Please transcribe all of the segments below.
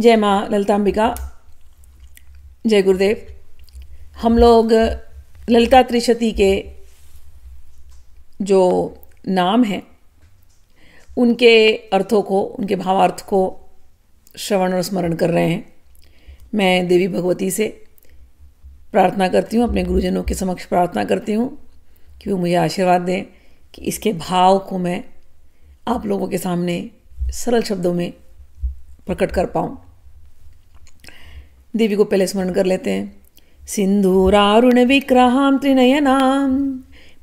जय माँ ललितांबिका, जय गुरुदेव। हम लोग ललिता त्रिशती के जो नाम हैं उनके अर्थों को, उनके भावार्थ को श्रवण और स्मरण कर रहे हैं। मैं देवी भगवती से प्रार्थना करती हूँ, अपने गुरुजनों के समक्ष प्रार्थना करती हूँ कि वो मुझे आशीर्वाद दें कि इसके भाव को मैं आप लोगों के सामने सरल शब्दों में प्रकट कर पाऊँ। देवी को पहले स्मरण कर लेते हैं। सिंधूरारुण विग्रहां त्रिनयनां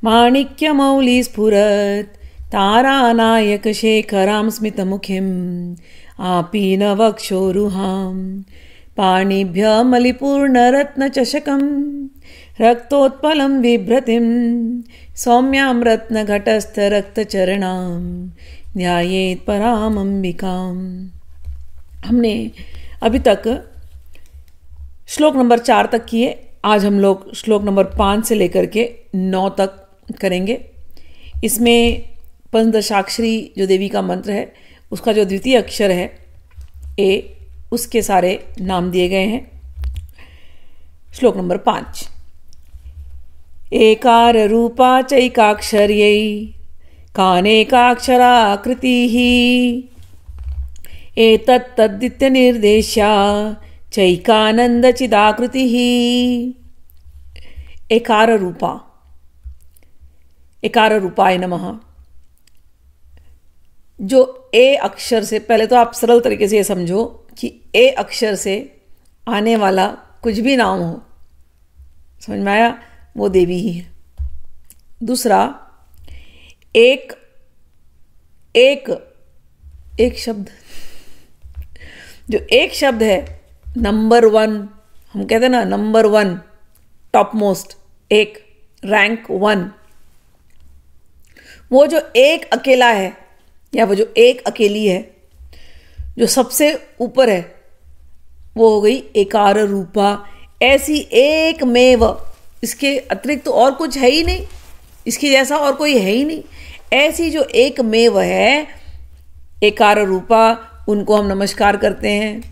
माणिक्यमौली स्फुरत् तारानायक शेखरां स्मितमुखीं आपीनवक्षोरुहां पाणिभ्य मलिपूर्णरत्नचषकं रक्तोत्पलं बिभ्रतिं सौम्यां रत्नघटस्थरक्तचरणां ध्यायेत् परामंबिकां। हमने अभी तक श्लोक नंबर 4 तक किए। आज हम लोग श्लोक नंबर 5 से लेकर के 9 तक करेंगे। इसमें पंचदशाक्षरी जो देवी का मंत्र है उसका जो द्वितीय अक्षर है ए, उसके सारे नाम दिए गए हैं। श्लोक नंबर 5। एकार रूपा चैकाक्षर्यै कानेकाक्षराकृतिः एतत्तद्दित्य निर्देश्या चैकानंदचिदाकृतिः। एकार रूपा, एकार रूपाय नमः। जो ए अक्षर से, पहले तो आप सरल तरीके से ये समझो कि ए अक्षर से आने वाला कुछ भी नाम हो, समझ में आया, वो देवी ही है। दूसरा, एक एक एक शब्द, जो एक शब्द है, नंबर 1, हम कहते हैं ना नंबर 1, टॉप मोस्ट, एक, रैंक 1, वो जो एक अकेला है या वो जो एक अकेली है, जो सबसे ऊपर है, वो हो गई एकार रूपा। ऐसी एक मेव, इसके अतिरिक्त तो और कुछ है ही नहीं, इसके जैसा और कोई है ही नहीं। ऐसी जो एक मेव है एकार रूपा, उनको हम नमस्कार करते हैं।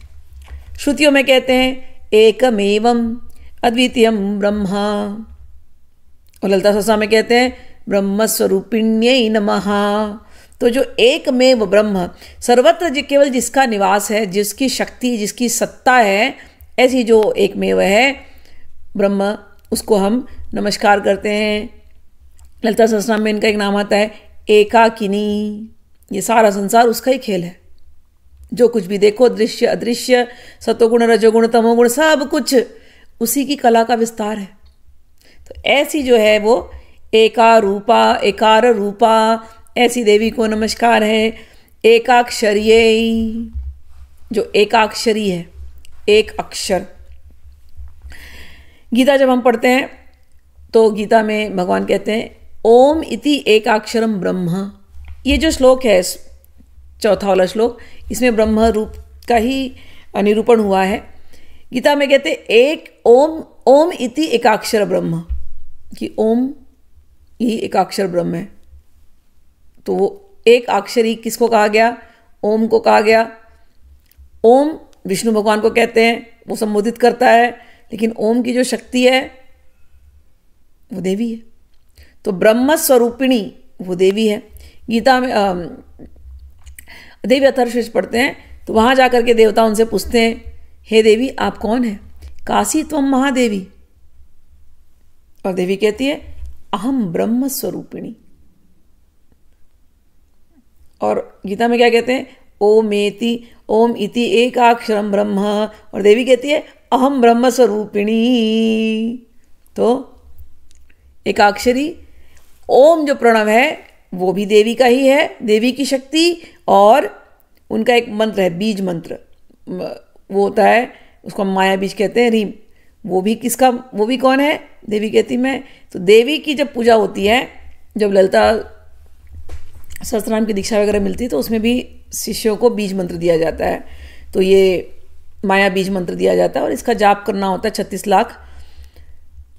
श्रुतियों में कहते हैं एकमेवम अद्वितीयम ब्रह्मा, और ललिता सहस्त्रनाम में कहते हैं ब्रह्मस्वरूपिण्यै नमः। तो जो एकमेव ब्रह्म, सर्वत्र केवल जिसका निवास है, जिसकी शक्ति, जिसकी सत्ता है, ऐसी जो एकमेव है ब्रह्म, उसको हम नमस्कार करते हैं। ललिता सहस्त्रनाम में इनका एक नाम आता है एकाकिनी। ये सारा संसार उसका ही खेल है। जो कुछ भी देखो, दृश्य अदृश्य, सतोगुण रजोगुण तमोगुण, सब कुछ उसी की कला का विस्तार है। तो ऐसी जो है वो एकार रूपा, एकार रूपा, ऐसी देवी को नमस्कार है। एकाक्षरीय, जो एकाक्षरी है, एक अक्षर। गीता जब हम पढ़ते हैं तो गीता में भगवान कहते हैं ओम इति एकाक्षरम ब्रह्म। ये जो श्लोक है, चौथा वाला श्लोक, इसमें ब्रह्म रूप का ही निरूपण हुआ है। गीता में कहते एक ओम, ओम इति एकाक्षर ब्रह्म, कि ओम ही एकाक्षर ब्रह्म है। तो वो एक अक्षरी किसको कहा गया? ओम को कहा गया। ओम विष्णु भगवान को कहते हैं, वो संबोधित करता है, लेकिन ओम की जो शक्ति है वो देवी है। तो ब्रह्म स्वरूपिणी वो देवी है। गीता में देवी अथर्वशीर्ष पढ़ते हैं तो वहाँ जाकर के देवता उनसे पूछते हैं, हे देवी आप कौन है? काशी त्वम महादेवी। और देवी कहती है अहम ब्रह्म स्वरूपिणी। और गीता में क्या कहते हैं? ओमेति, ओम इति एकाक्षरम ब्रह्म। और देवी कहती है अहम ब्रह्म स्वरूपिणी। तो एकाक्षरी ओम जो प्रणव है वो भी देवी का ही है, देवी की शक्ति। और उनका एक मंत्र है, बीज मंत्र, वो होता है, उसको हम माया बीज कहते हैं, रीम। वो भी किसका, वो भी कौन है? देवी कहती मैं। तो देवी की जब पूजा होती है, जब ललिता सहस्त्रनाम की दीक्षा वगैरह मिलती है तो उसमें भी शिष्यों को बीज मंत्र दिया जाता है। तो ये माया बीज मंत्र दिया जाता है और इसका जाप करना होता है 36 लाख।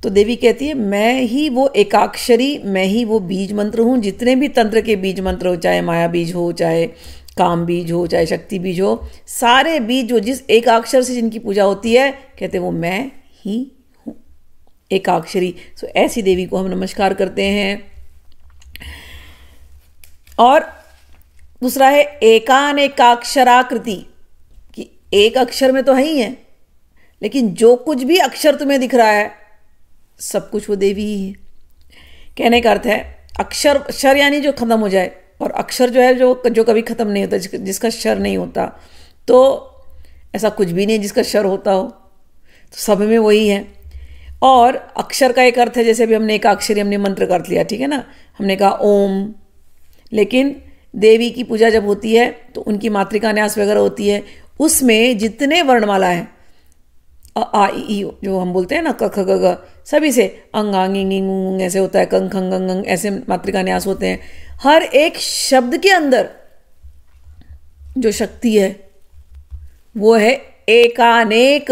तो देवी कहती है मैं ही वो एकाक्षरी, मैं ही वो बीज मंत्र हूँ। जितने भी तंत्र के बीज मंत्र हो, चाहे माया बीज हो, चाहे काम बीज हो चाहे शक्ति बीज हो, सारे बीज जो जिस एकाक्षर से जिनकी पूजा होती है, कहते हैं वो मैं ही हूँ, एकाक्षरी। सो ऐसी देवी को हम नमस्कार करते हैं। और दूसरा है एकानेकाक्षराकृति, कि एक अक्षर में तो है ही है, लेकिन जो कुछ भी अक्षर तुम्हें दिख रहा है सब कुछ वो देवी ही है। कहने का अर्थ है अक्षर, अक्षर यानी जो खत्म हो जाए, और अक्षर जो है जो कभी खत्म नहीं होता, जिसका शर नहीं होता, तो ऐसा कुछ भी नहीं जिसका शर होता हो, तो सब में वही है। और अक्षर का एक अर्थ है, जैसे भी हमने एक अक्षरी हमने मंत्र का अर्थ लिया, ठीक है ना, हमने कहा ओम, लेकिन देवी की पूजा जब होती है तो उनकी मातृका न्यास वगैरह होती है, उसमें जितने वर्णमाला है आ ई ई जो हम बोलते हैं ना, क ख ग घ, सभी से अंग आंग इंग इंग उंग ऐसे होता है, कंग खंग अंग अंग ऐसे मातृका न्यास होते हैं। हर एक शब्द के अंदर जो शक्ति है वो है एकानेक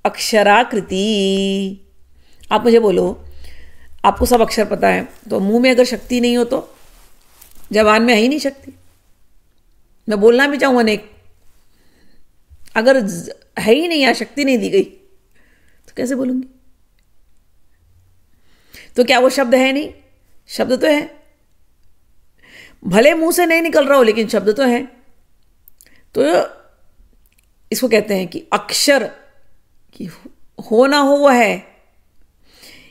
अक्षराकृति। आप मुझे बोलो, आपको सब अक्षर पता है, तो मुंह में अगर शक्ति नहीं हो तो जबान में है ही नहीं शक्ति। मैं बोलना भी चाहूँ अनेक, अगर है ही नहीं या शक्ति नहीं दी गई तो कैसे बोलूंगी? तो क्या वो शब्द है नहीं? शब्द तो है, भले मुंह से नहीं निकल रहा हो लेकिन शब्द तो है। तो इसको कहते हैं कि अक्षर कि हो ना हो वो है।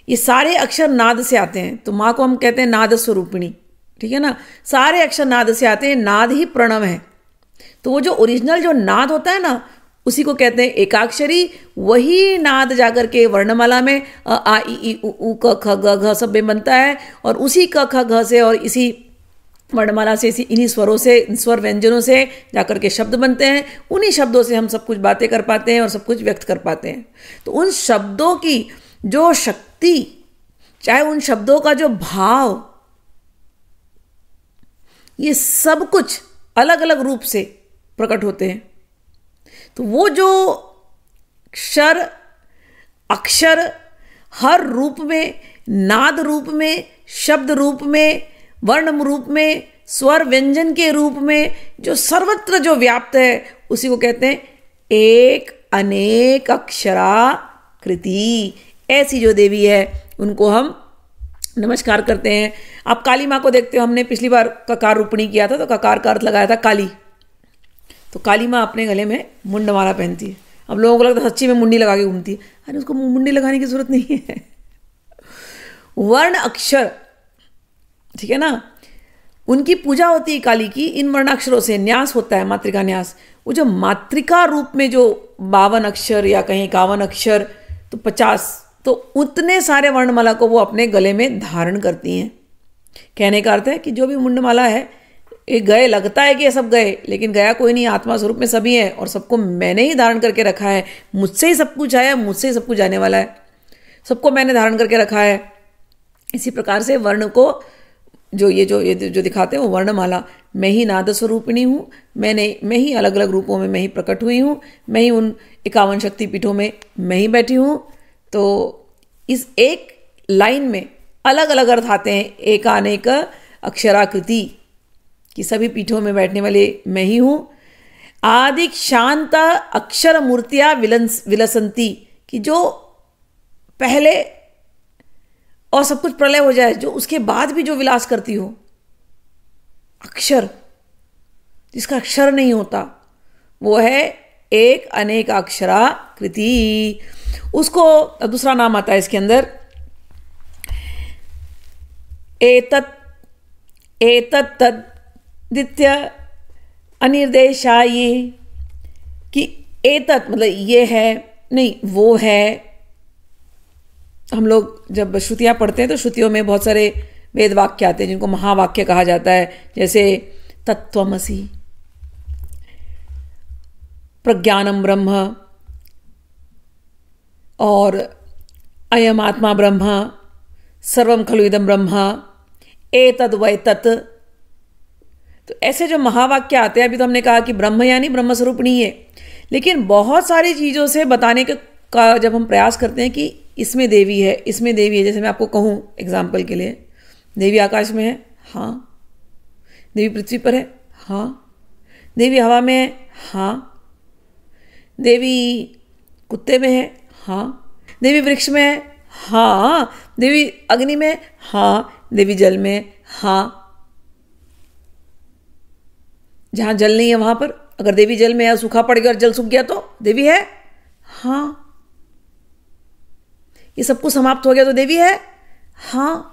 ये सारे अक्षर नाद से आते हैं, तो माँ को हम कहते हैं नाद स्वरूपिणी, ठीक है ना। सारे अक्षर नाद से आते हैं, नाद ही प्रणव है। तो वो जो ओरिजिनल जो नाद होता है ना, उसी को कहते हैं एकाक्षरी। वही नाद जाकर के वर्णमाला में आ ई ई उ क ख ग घ सब में बनता है, और उसी क ख घ से और इसी वर्णमाला से, इन्हीं स्वरों से, स्वर व्यंजनों से जाकर के शब्द बनते हैं। उन्हीं शब्दों से हम सब कुछ बातें कर पाते हैं और सब कुछ व्यक्त कर पाते हैं। तो उन शब्दों की जो शक्ति, चाहे उन शब्दों का जो भाव, ये सब कुछ अलग अलग रूप से प्रकट होते हैं। तो वो जो अक्षर हर रूप में, नाद रूप में, शब्द रूप में, वर्ण रूप में, स्वर व्यंजन के रूप में जो सर्वत्र जो व्याप्त है, उसी को कहते हैं एक अनेक अक्षराकृति। ऐसी जो देवी है उनको हम नमस्कार करते हैं। आप काली माँ को देखते हो, हमने पिछली बार ककार रूपणी किया था, तो ककार का अर्थ लगाया था काली। तो काली माँ अपने गले में मुंडमाला पहनती है। अब लोगों को लगता है सच्ची में मुंडी लगा के घूमती है, अरे उसको मुंडी लगाने की जरूरत नहीं है। वर्ण अक्षर, ठीक है ना, उनकी पूजा होती है काली की इन वर्णाक्षरों से। न्यास होता है, मातृका न्यास। वो जो मातृका रूप में जो 52 अक्षर या कहीं 51 अक्षर, तो 50, तो उतने सारे वर्णमाला को वो अपने गले में धारण करती हैं। कहने का अर्थ है कि जो भी मुंडमाला है, ये गए, लगता है कि ये सब गए, लेकिन गया कोई नहीं, आत्मा स्वरूप में सभी है, और सबको मैंने ही धारण करके रखा है। मुझसे ही सब कुछ आया, मुझसे ही सब कुछ जाने वाला है, सबको मैंने धारण करके रखा है। इसी प्रकार से वर्ण को जो दिखाते हैं वो वर्णमाला, मैं ही नाद स्वरूपिणी हूँ, मैं ही अलग अलग रूपों में मैं ही प्रकट हुई हूँ, मैं ही उन 51 शक्तिपीठों में मैं ही बैठी हूँ। तो इस एक लाइन में अलग अलग अर्थ आते हैं। एकानेक अक्षराकृति कि सभी पीठों में बैठने वाले मैं ही हूँ। आदिक शांत अक्षर मूर्तियाँ विलसंती, कि जो पहले और सब कुछ प्रलय हो जाए, जो उसके बाद भी जो विलास करती हो। अक्षर, जिसका अक्षर नहीं होता, वो है एक अनेक अक्षराकृति। उसको दूसरा नाम आता है इसके अंदर, एतत् तद्दित्य अनिर्देशायी, कि एतत् मतलब ये है, नहीं वो है। हम लोग जब श्रुतियाँ पढ़ते हैं तो श्रुतियों में बहुत सारे वेद वाक्य आते हैं जिनको महावाक्य कहा जाता है, जैसे तत्त्वमसि, प्रज्ञानम ब्रह्म, और अयम आत्मा ब्रह्म, सर्वम खलु इदम ब्रह्म, एतद् वै तत्। तो ऐसे जो महावाक्य आते हैं, अभी तो हमने कहा कि ब्रह्म यानी ब्रह्म स्वरूप नहीं है, लेकिन बहुत सारी चीज़ों से बताने का जब हम प्रयास करते हैं कि इसमें देवी है, इसमें देवी है। जैसे मैं आपको कहूँ एग्जाम्पल के लिए, देवी आकाश में है, हाँ। देवी पृथ्वी पर है, हाँ। देवी हवा में है, हाँ। देवी कुत्ते में है, हाँ। देवी वृक्ष में है, हाँ। देवी अग्नि में, हाँ। देवी जल में, हाँ। जहां जल नहीं है वहां पर अगर देवी जल में है, सूखा पड़ गया और जल सूख गया तो देवी है, हाँ। ये सब कुछ समाप्त हो गया तो देवी है, हाँ।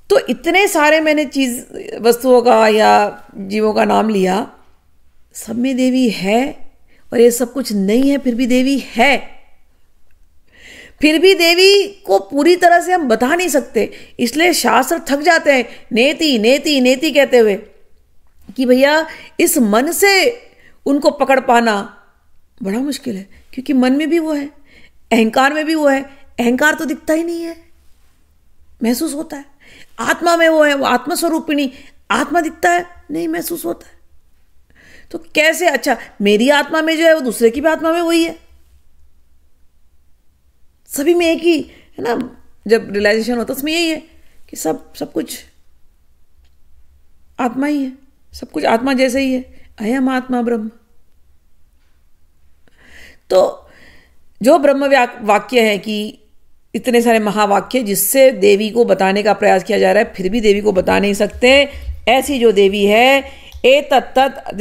तो इतने सारे मैंने वस्तुओं का या जीवों का नाम लिया, सब में देवी है। और ये सब कुछ नहीं है फिर भी देवी है। फिर भी देवी को पूरी तरह से हम बता नहीं सकते, इसलिए शास्त्र थक जाते हैं नेति नेति नेति कहते हुए कि भैया इस मन से उनको पकड़ पाना बड़ा मुश्किल है, क्योंकि मन में भी वो है, अहंकार में भी वो है। अहंकार तो दिखता ही नहीं है, महसूस होता है। आत्मा में वो है, वो आत्मस्वरूपिणी आत्मा दिखता है नहीं, महसूस होता है। तो कैसे? अच्छा, मेरी आत्मा में जो है वो दूसरे की भी आत्मा में वही है, सभी में एक ही है ना। जब रियलाइजेशन होता है उसमें यही है कि सब कुछ आत्मा ही है, सब कुछ आत्मा जैसे ही है। अयम आत्मा ब्रह्म। तो जो ब्रह्म वाक्य है कि इतने सारे महावाक्य जिससे देवी को बताने का प्रयास किया जा रहा है, फिर भी देवी को बता नहीं सकते। ऐसी जो देवी है एतत्तद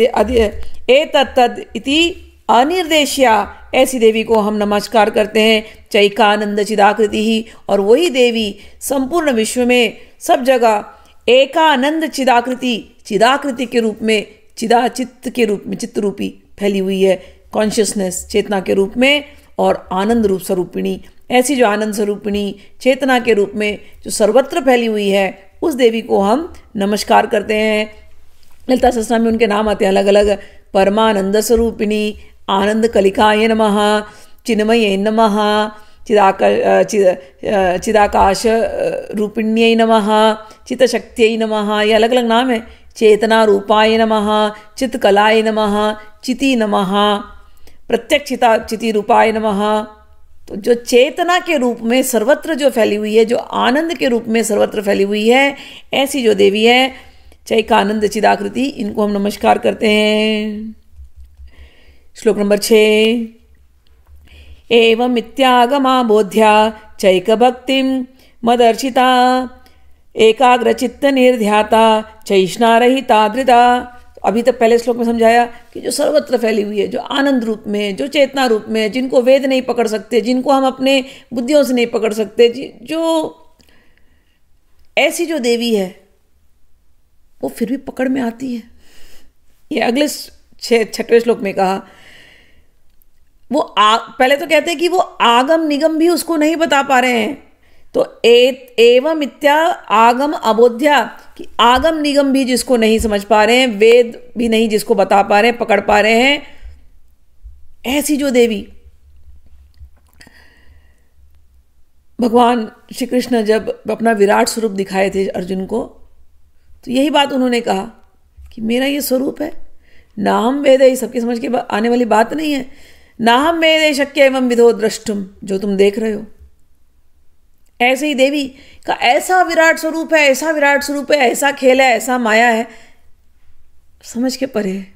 इति अनिर्देश्या, ऐसी देवी को हम नमस्कार करते हैं। चैकानंद चिदाकृति ही, और वही देवी संपूर्ण विश्व में सब जगह एकानंद चिदाकृति, चिदाकृति के रूप में, चिदाचित्त के रूप में, चित्त रूपी फैली हुई है, कॉन्शियसनेस चेतना के रूप में, और आनंद रूप स्वरूपिणी। ऐसी जो आनंद स्वरूपिणी चेतना के रूप में जो सर्वत्र फैली हुई है, उस देवी को हम नमस्कार करते हैं। ललिता सहस्त्रनाम में उनके नाम आते हैं अलग अलग। परमानंद स्वरूपिणी, आनंद कलिकाय नमः, चिन्मये नमः, चिदाकाश रूपिण्यै नमः, चित्तशक्त्यै नमः, ये अलग अलग नाम है। चेतना रूपाय नमः, चित्तकलाय नमः, चिति नमः, प्रत्यक्षिता चिति रूपाय नमः। तो जो चेतना के रूप में सर्वत्र जो फैली हुई है, जो आनंद के रूप में सर्वत्र फैली हुई है, ऐसी जो देवी है चैकानंद चिदाकृति, इनको हम नमस्कार करते हैं। श्लोक नंबर 6। एवं इत्यागमा बोध्या चैक भक्तिम मदर्शिता, एकाग्रचित्त निर्ध्याता चैष्णारहिता धृता। अभी तक पहले श्लोक में समझाया कि जो सर्वत्र फैली हुई है, जो आनंद रूप में, जो चेतना रूप में, जिनको वेद नहीं पकड़ सकते, जिनको हम अपने बुद्धियों से नहीं पकड़ सकते, जो ऐसी जो देवी है वो फिर भी पकड़ में आती है। ये अगले 6वें श्लोक में कहा, वो पहले तो कहते हैं कि वो आगम निगम भी उसको नहीं बता पा रहे हैं। तो एवं इत्या आगम अबोध्या, कि आगम निगम भी जिसको नहीं समझ पा रहे हैं, वेद भी नहीं जिसको बता पा रहे हैं, पकड़ पा रहे हैं, ऐसी जो देवी। भगवान श्री कृष्ण जब अपना विराट स्वरूप दिखाए थे अर्जुन को, तो यही बात उन्होंने कहा कि मेरा ये स्वरूप है, ना हम वेद है, सबकी समझ के आने वाली बात नहीं है। ना हम वेद शक्य एवं विधो द्रष्टुम, जो तुम देख रहे हो। ऐसे ही देवी का ऐसा विराट स्वरूप है, ऐसा विराट स्वरूप है, ऐसा खेल है, ऐसा माया है, समझ के परे है।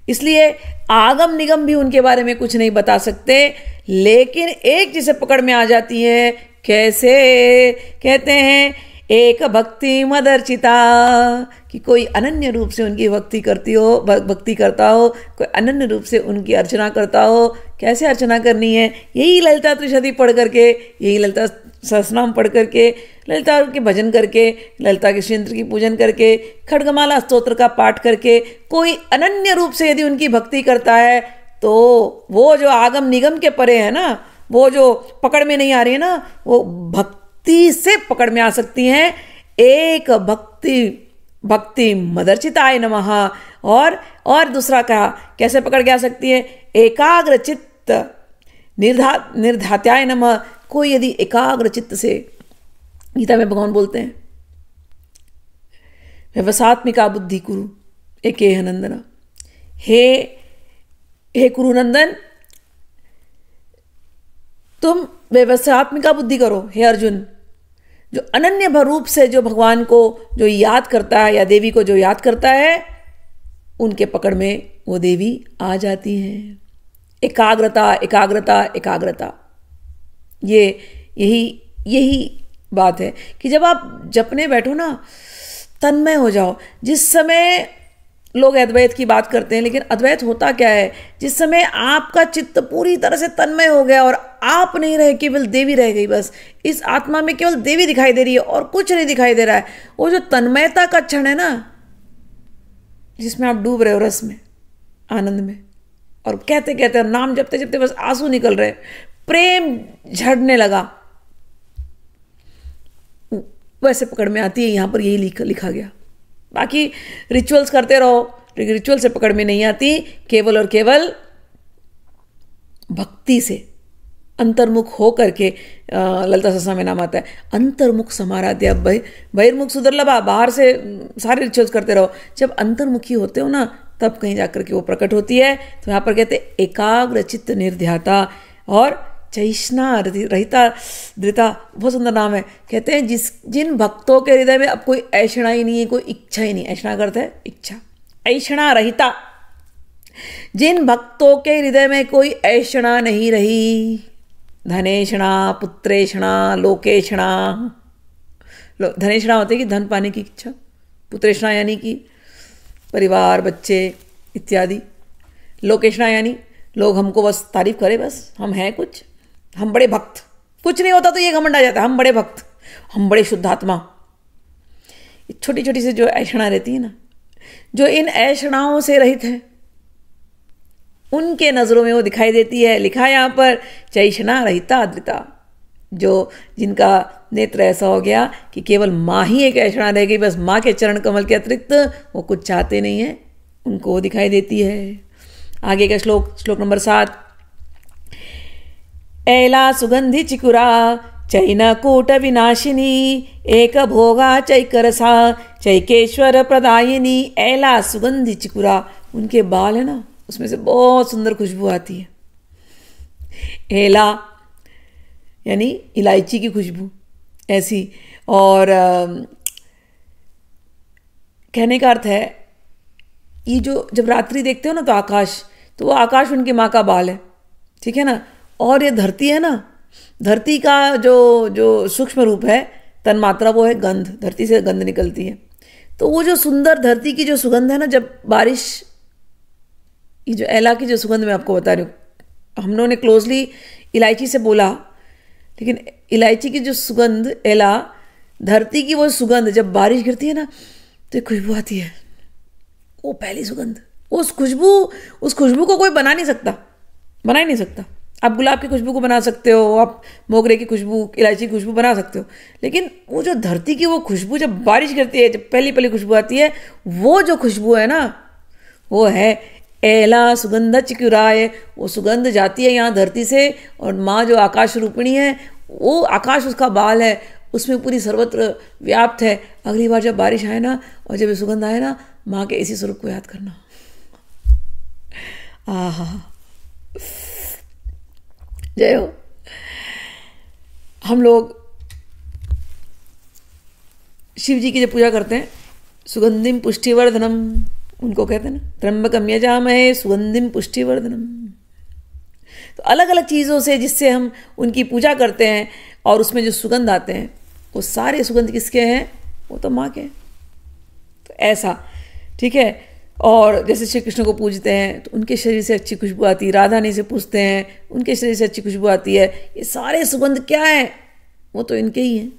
इसलिए आगम निगम भी उनके बारे में कुछ नहीं बता सकते, लेकिन एक जिसे पकड़ में आ जाती है, कैसे? कहते हैं एक भक्ति मदर्चिता, कि कोई अनन्य रूप से उनकी भक्ति करता हो, कोई अनन्य रूप से उनकी अर्चना करता हो। कैसे अर्चना करनी है? यही ललिता त्रिशती पढ़ करके, यही ललिता सहस्रनाम पढ़ करके, ललिता के भजन करके, ललिता के श्रीयंत्र की पूजन करके, खड्गमाला स्तोत्र का पाठ करके, कोई अनन्य रूप से यदि उनकी भक्ति करता है, तो वो जो आगम निगम के परे है ना, वो जो पकड़ में नहीं आ रही है ना, वो भक्ति से पकड़ में आ सकती हैं। एक भक्ति मदर्चिताय नमः। और दूसरा कहा कैसे पकड़ के आ सकती है? एकाग्र चित्त निर्धात्याय नमः। कोई यदि एकाग्र चित्त से, गीता में भगवान बोलते हैं व्यवसात्मिका बुद्धि कुरु एकेह नंदना, हे कुरुनंदन, तुम व्यवसात्मिका बुद्धि करो। हे अर्जुन, जो अनन्य रूप से जो भगवान को जो याद करता है या देवी को जो याद करता है, उनके पकड़ में वो देवी आ जाती हैं। एकाग्रता एकाग्रता एकाग्रता, यही बात है कि जब आप जपने बैठो ना, तन्मय हो जाओ। जिस समय लोग अद्वैत की बात करते हैं, लेकिन अद्वैत होता क्या है? जिस समय आपका चित्त पूरी तरह से तन्मय हो गया और आप नहीं रहे, केवल देवी रह गई, बस इस आत्मा में केवल देवी दिखाई दे रही है और कुछ नहीं दिखाई दे रहा है, वो जो तन्मयता का क्षण है ना, जिसमें आप डूब रहे हो रस में, आनंद में, और कहते कहते नाम जपते जपते बस आंसू निकल रहे, प्रेम झड़ने लगा, वैसे पकड़ में आती है। यहां पर यही लिखा गया। बाकी रिचुअल्स करते रहो, रिचुअल से पकड़ में नहीं आती, केवल और केवल भक्ति से अंतर्मुख हो करके ललिता सहस्त्रनाम में नाम आता है, अंतर्मुख समाराध्य। बहिर्मुख सुदुर्लभा, बाहर से सारे रिचुअल्स करते रहो, जब अंतर्मुखी होते हो ना, तब कहीं जाकर के वो प्रकट होती है। तो यहाँ पर कहते एकाग्र चित्त निर्ध्याता और चैष्णा रहिता धृता, बहुत सुंदर नाम है। कहते हैं जिन भक्तों के हृदय में अब कोई ऐषणा ही नहीं है, कोई इच्छा ही नहीं, ऐषणा करता है इच्छा, ऐषणा रहिता, जिन भक्तों के हृदय में कोई ऐषणा नहीं रही, धनेषणा, पुत्रेषणा, लोकेषणा। धनेषणा होती है कि धन पाने की इच्छा, पुत्रेषणा यानी कि परिवार, बच्चे इत्यादि, लोकेषणा यानी लोग हमको बस तारीफ करें, बस हम हैं कुछ, हम बड़े भक्त, कुछ नहीं होता तो ये घमंड आ जाता है, हम बड़े भक्त, हम बड़े शुद्धात्मा। छोटी छोटी सी जो ऐषणा रहती है ना, जो इन ऐषणाओं से रहित है, उनके नजरों में वो दिखाई देती है। लिखा यहाँ पर चैषणा रहिता धृता, जो जिनका नेत्र ऐसा हो गया कि केवल माँ ही एक ऐषणा रह गई, बस माँ के चरण कमल के अतिरिक्त वो कुछ चाहते नहीं है, उनको वो दिखाई देती है। आगे का श्लोक नंबर 7। ऐला सुगंधि चिकुरा चैनकूट विनाशिनी एक भोगा चैकरसा चैकेश्वर प्रदायिनी। ऐला सुगंधि चिकुरा, उनके बाल है ना, उसमें से बहुत सुंदर खुशबू आती है। ऐला यानी इलायची की खुशबू ऐसी। और कहने का अर्थ है, ये जो जब रात्रि देखते हो ना तो आकाश, तो वो आकाश उनकी माँ का बाल है, ठीक है ना। और ये धरती है ना, धरती का जो सूक्ष्म रूप है, तन्मात्रा, वो है गंध, धरती से गंध निकलती है। तो वो जो सुंदर धरती की जो सुगंध है ना, जब बारिश, ये जो एला की जो सुगंध मैं आपको बता रही हूँ, हम लोगों ने क्लोजली इलायची से बोला, लेकिन इलायची की जो सुगंध, एला, धरती की वो सुगंध, जब बारिश गिरती है ना तो एक खुशबू आती है, वो पहली सुगंध। उस खुशबू को कोई बना ही नहीं सकता। आप गुलाब की खुशबू को बना सकते हो, आप मोगरे की खुशबू, इलायची की खुशबू बना सकते हो, लेकिन वो जो धरती की वो खुशबू, जब बारिश गिरती है, जब पहली खुशबू आती है, वो जो खुशबू है ना, वो है एला सुगंध चिकुराए। वो सुगंध जाती है यहाँ धरती से, और माँ जो आकाश रूपिणी है, वो आकाश उसका बाल है, उसमें पूरी सर्वत्र व्याप्त है। अगली बार जब बारिश आए ना, और जब ये सुगंध आए ना, माँ के इसी स्वरूप को याद करना। आहा, जय हो। हम लोग शिव जी की जब पूजा करते हैं, सुगंधिम पुष्टिवर्धनम, उनको कहते हैं ना, त्र्यंबकम यजामहे सुगंधिम पुष्टिवर्धनम। तो अलग अलग चीज़ों से जिससे हम उनकी पूजा करते हैं, और उसमें जो सुगंध आते हैं, वो सारे सुगंध किसके हैं? वो तो माँ के हैं। तो ऐसा, ठीक है। और जैसे श्री कृष्ण को पूजते हैं तो उनके शरीर से अच्छी खुशबू आती है, राधा रानी से पूजते हैं, उनके शरीर से अच्छी खुशबू आती है। ये सारे सुगंध क्या है? वो तो इनके ही हैं।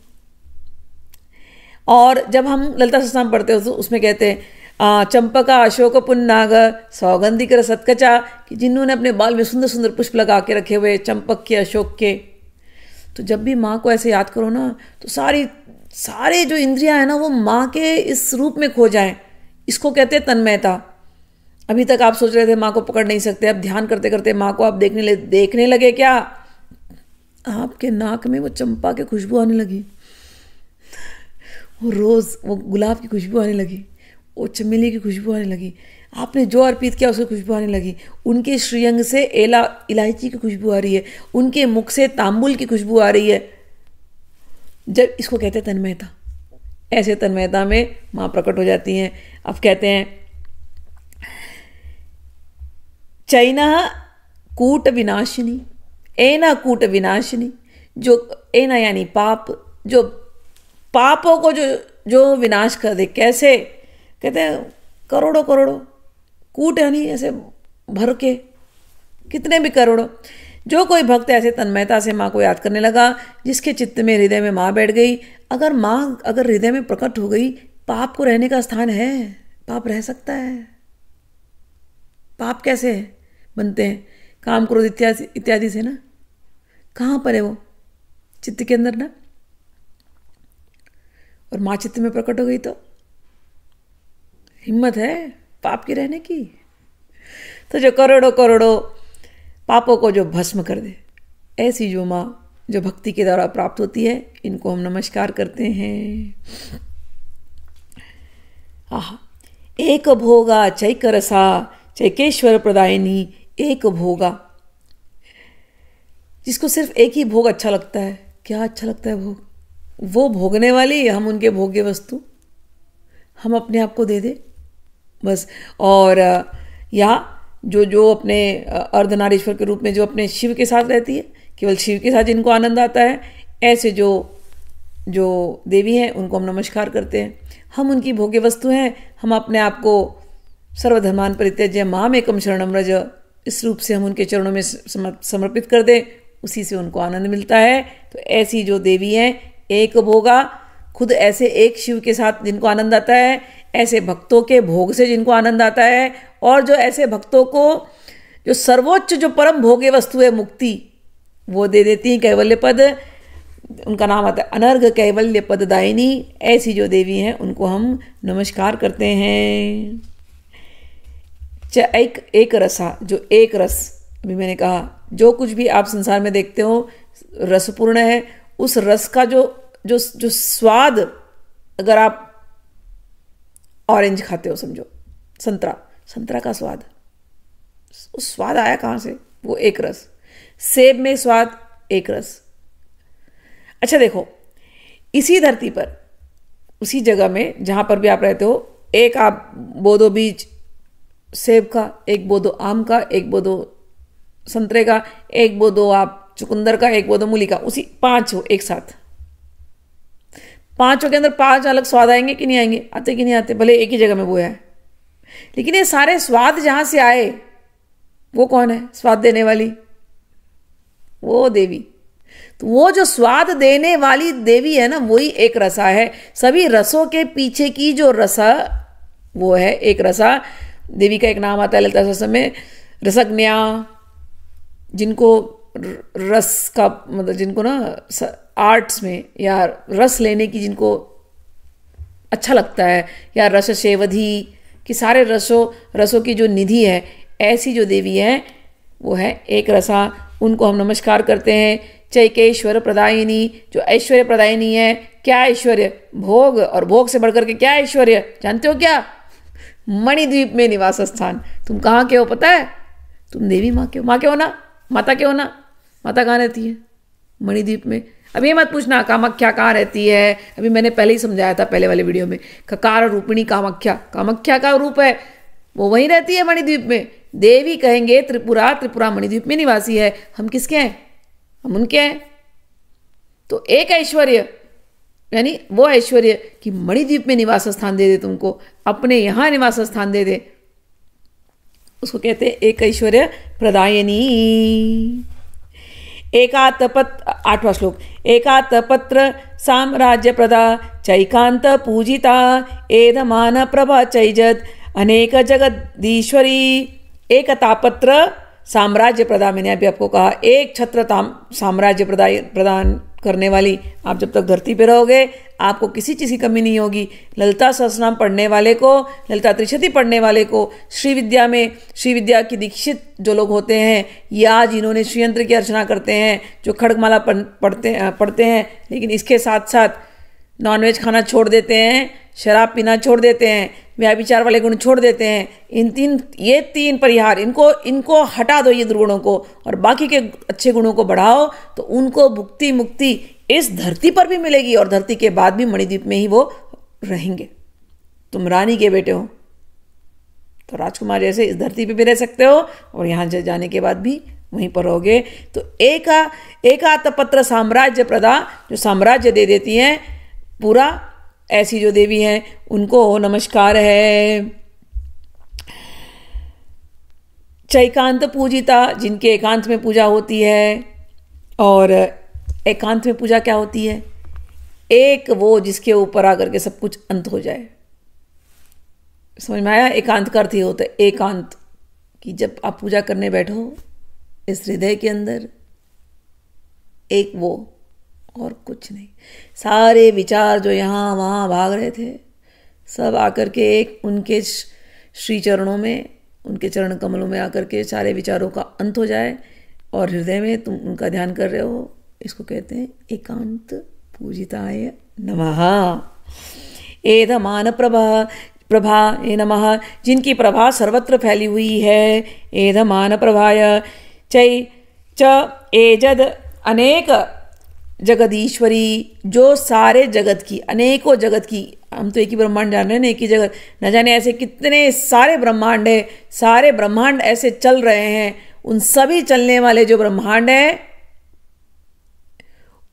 और जब हम ललिता सहस्त्रनाम पढ़ते हो तो उसमें कहते हैं चंपका अशोक पुन्नाग सौगंधिकर सत्कचा, कि जिन्होंने अपने बाल में सुंदर सुंदर पुष्प लगा के रखे हुए, चंपक के, अशोक के। तो जब भी माँ को ऐसे याद करो ना, तो सारे जो इंद्रियां हैं ना, वो माँ के इस रूप में खो जाएं। इसको कहते हैं तन्मयता। अभी तक आप सोच रहे थे माँ को पकड़ नहीं सकते, अब ध्यान करते करते माँ को आप देखने लगे, क्या आपके नाक में वो चंपा की खुशबू आने लगी, वो रोज़ वो गुलाब की खुशबू आने लगी, वो चमेली की खुशबू आने लगी, आपने जो अर्पित किया उसकी खुशबू आने लगी। उनके श्रीअंग से इलायची की खुशबू आ रही है, उनके मुख से तांबुल की खुशबू आ रही है। जब इसको कहते हैं तन्मयता। ऐसे तन्मयता में माँ प्रकट हो जाती हैं। अब कहते हैं चैना कूट विनाशिनी, एना कूट विनाशिनी, जो एना यानी पाप, जो पापों को जो विनाश कर दे। कैसे? कहते हैं करोड़ों करोड़ों, कूट यानी ऐसे भर के, कितने भी करोड़ों। जो कोई भक्त ऐसे तन्मयता से माँ को याद करने लगा, जिसके चित्त में, हृदय में माँ बैठ गई। अगर माँ अगर हृदय में प्रकट हो गई, पाप को रहने का स्थान है? पाप रह सकता है? पाप कैसे बनते हैं? काम क्रोध इत्यादि से ना। कहाँ पर है वो? चित्त के अंदर ना। और माँ चित्त में प्रकट हो गई तो हिम्मत है पाप की रहने की। तो जो करोड़ों करोड़ों पापों को जो भस्म कर दे, ऐसी जो माँ जो भक्ति के द्वारा प्राप्त होती है, इनको हम नमस्कार करते हैं। आहा, एक भोगा चैक रसा चैकेश्वर प्रदायिनी, एक भोगा। जिसको सिर्फ एक ही भोग अच्छा लगता है। क्या अच्छा लगता है भोग? वो भोगने वाली, हम उनके भोग्य वस्तु हम अपने आप को दे दे बस। और या जो अपने अर्धनारीश्वर के रूप में जो अपने शिव के साथ रहती है, केवल शिव के साथ जिनको आनंद आता है, ऐसे जो देवी हैं उनको हम नमस्कार करते हैं। हम उनकी भोग्य वस्तु हैं। हम अपने आप को सर्वधर्मान परित्यज्य मामेकम शरणम व्रज, इस रूप से हम उनके चरणों में समर्पित कर दें, उसी से उनको आनंद मिलता है। तो ऐसी जो देवी हैं, एक भोगा, खुद ऐसे एक शिव के साथ जिनको आनंद आता है, ऐसे भक्तों के भोग से जिनको आनंद आता है, और जो ऐसे भक्तों को जो सर्वोच्च जो परम भोग्य वस्तु है मुक्ति, वो दे देती हैं कैवल्य पद। उनका नाम आता है अनर्घ कैवल्य पददायिनी। ऐसी जो देवी हैं उनको हम नमस्कार करते हैं। एक रसा, जो एक रस, अभी मैंने कहा जो कुछ भी आप संसार में देखते हो रसपूर्ण है। उस रस का जो स्वाद, अगर आप ऑरेंज खाते हो, समझो संतरा का स्वाद, उस स्वाद आया कहाँ से? वो एक रस। सेब में स्वाद, एक रस। अच्छा देखो, इसी धरती पर, उसी जगह में जहां पर भी आप रहते हो, एक आप बो दो बीज सेब का, एक बो दो आम का, एक बो दो संतरे का, एक बो दो आप चुकंदर का, एक बो दो मूली का, उसी 5 हो एक साथ। 5 के अंदर 5 अलग स्वाद आएंगे कि नहीं आएंगे? आते कि नहीं आते? भले एक ही जगह में बोया है, लेकिन ये सारे स्वाद जहां से आए, वो कौन है स्वाद देने वाली? वो देवी। तो वो जो स्वाद देने वाली देवी है ना, वही एक रसा है। सभी रसों के पीछे की जो रसा, वो है एक रसा। देवी का एक नाम आता है ललिता सहस्त्र में, रसज्ञा। जिनको रस का मतलब, जिनको ना आर्ट्स में या रस लेने की जिनको अच्छा लगता है, या रस सेवधी, कि सारे रसों की जो निधि है, ऐसी जो देवी है वो है एक रसा। उनको हम नमस्कार करते हैं। चैकेश्वर प्रदायिनी, जो ऐश्वर्य प्रदायिनी है। क्या ऐश्वर्य? भोग, और भोग से बढ़कर के क्या ऐश्वर्य जानते हो क्या? मणिद्वीप में निवास स्थान। तुम कहाँ के हो पता है? तुम देवी माँ के हो। माँ के हो ना, माता के हो ना। माता कहाँ रहती है? मणिद्वीप में। अब ये मत पूछना कामाख्या कहाँ रहती है, अभी मैंने पहले ही समझाया था पहले वाले वीडियो में। ककार रूपिणी कामाख्या, कामाख्या का रूप है, वो वहीं रहती है मणिद्वीप में। देवी कहेंगे त्रिपुरा, त्रिपुरा मणिद्वीप में निवासी है। हम किसके हैं? हम उनके हैं। तो एक ऐश्वर्य, यानी वो ऐश्वर्य कि मणिद्वीप में निवास स्थान दे दे तुमको, अपने यहाँ निवास स्थान दे दे, उसको कहते हैं एक ऐश्वर्य प्रदायिनी। एकातपत्र 8वां श्लोक। एकातपत्र साम्राज्य प्रदा चैकांत पूजिता एधमान प्रभा चैजत अनेक जगदीश्वरी। एकतापत्र साम्राज्य प्रदा, मैंने अभी आपको कहा, एक छत्र साम्राज्य प्रदान करने वाली। आप जब तक धरती पे रहोगे आपको किसी चीज़ की कमी नहीं होगी। ललिता सहस्रनाम पढ़ने वाले को, ललिता त्रिशती पढ़ने वाले को, श्री विद्या में, श्री विद्या की दीक्षित जो लोग होते हैं, या जिन्होंने श्रीयंत्र की अर्चना करते हैं, जो खड्गमाला पढ़ते हैं, लेकिन इसके साथ साथ नॉनवेज खाना छोड़ देते हैं, शराब पीना छोड़ देते हैं, व्याभिचार वाले गुण छोड़ देते हैं, ये तीन परिहार, इनको हटा दो, ये दुर्गुणों को, और बाकी के अच्छे गुणों को बढ़ाओ, तो उनको भुक्ति मुक्ति इस धरती पर भी मिलेगी और धरती के बाद भी मणिद्वीप में ही वो रहेंगे। तुम रानी के बेटे हो तो राजकुमार जैसे इस धरती पे भी रह सकते हो और यहाँ जाने के बाद भी वहीं पर रहोगे। तो एकातपत्र साम्राज्य प्रदा, जो साम्राज्य दे देती हैं पूरा, ऐसी जो देवी हैं उनको नमस्कार है। चैकांत पूजिता, जिनके एकांत में पूजा होती है। और एकांत में पूजा क्या होती है? एक वो जिसके ऊपर आकर के सब कुछ अंत हो जाए। समझ में आया? एकांत का अर्थ ही होता है एकांत, कि जब आप पूजा करने बैठो इस हृदय के अंदर एक वो और कुछ नहीं, सारे विचार जो यहाँ वहाँ भाग रहे थे सब आकर के एक उनके श्री चरणों में, उनके चरण कमलों में आकर के सारे विचारों का अंत हो जाए और हृदय में तुम उनका ध्यान कर रहे हो। इसको कहते हैं एकांत पूजिताय नमः। एधमान प्रभा ए नमः, जिनकी प्रभा सर्वत्र फैली हुई है। एधमान प्रभाय चै च एजद, अनेक जगदीश्वरी, जो सारे जगत की, अनेकों जगत की, हम तो एक ही ब्रह्मांड जान रहे हैं ना, एक ही जगत, न जाने ऐसे कितने सारे ब्रह्मांड है, सारे ब्रह्मांड ऐसे चल रहे हैं। उन सभी चलने वाले जो ब्रह्मांड है,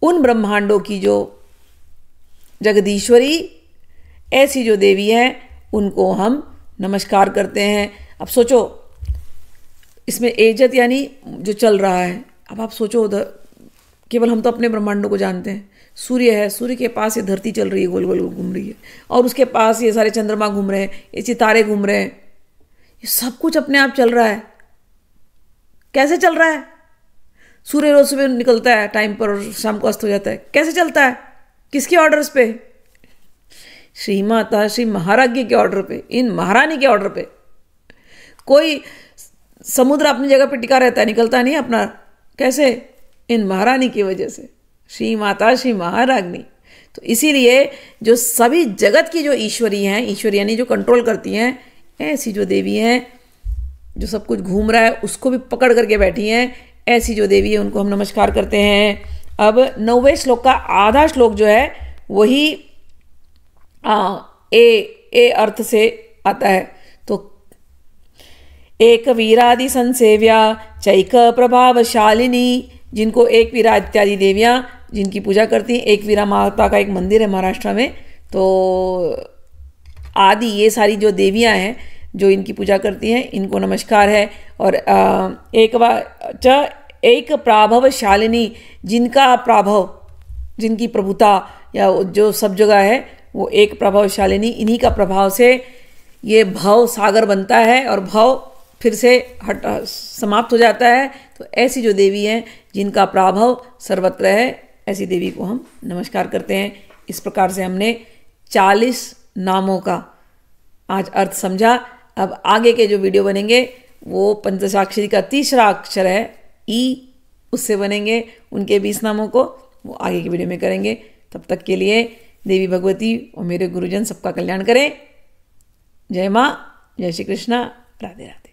उन ब्रह्मांडों की जो जगदीश्वरी ऐसी जो देवी है उनको हम नमस्कार करते हैं। अब सोचो इसमें एजत यानी जो चल रहा है। अब आप सोचो उधर, केवल हम तो अपने ब्रह्मांडों को जानते हैं। सूर्य है, सूर्य के पास ये धरती चल रही है, गोल गोल घूम रही है, और उसके पास ये सारे चंद्रमा घूम रहे हैं, ये सितारे घूम रहे हैं, ये सब कुछ अपने आप चल रहा है। कैसे चल रहा है? सूर्य रोज सुबह निकलता है टाइम पर और शाम को अस्त हो जाता है। कैसे चलता है? किसके ऑर्डर्स पे? श्री माता श्री महाराज्ञी के ऑर्डर पे, इन महारानी के ऑर्डर पे। कोई समुद्र अपनी जगह पे टिका रहता है, निकलता नहीं अपना। कैसे? इन महारानी की वजह से, श्री माता श्री महाराज्ञी। तो इसीलिए जो सभी जगत की जो ईश्वरी हैं, ईश्वरी यानी जो कंट्रोल करती हैं, ऐसी जो देवी हैं, जो सब कुछ घूम रहा है उसको भी पकड़ करके बैठी हैं, ऐसी जो देवी है उनको हम नमस्कार करते हैं। अब 9वें श्लोक का आधा श्लोक जो है वही ए अर्थ से आता है। तो एक वीरादि संसेव्या चैक प्रभावशालिनी, जिनको एक वीरा इत्यादि देवियाँ जिनकी पूजा करती हैं। एक वीरा माता का एक मंदिर है महाराष्ट्र में। तो आदि ये सारी जो देवियाँ हैं जो इनकी पूजा करती हैं, इनको नमस्कार है। और एक प्राभवशालिनी, जिनका प्राभव, जिनकी प्रभुता या जो सब जगह है वो एक प्रभावशालिनी, इन्हीं का प्रभाव से ये भव सागर बनता है और भव फिर से समाप्त हो जाता है। तो ऐसी जो देवी हैं जिनका प्राभव सर्वत्र है, ऐसी देवी को हम नमस्कार करते हैं। इस प्रकार से हमने 40 नामों का आज अर्थ समझा। अब आगे के जो वीडियो बनेंगे वो पंचसाक्षरी का तीसरा अक्षर है ई, उससे बनेंगे। उनके 20 नामों को वो आगे की वीडियो में करेंगे। तब तक के लिए देवी भगवती और मेरे गुरुजन सबका कल्याण करें। जय माँ, जय श्री कृष्णा, राधे राधे।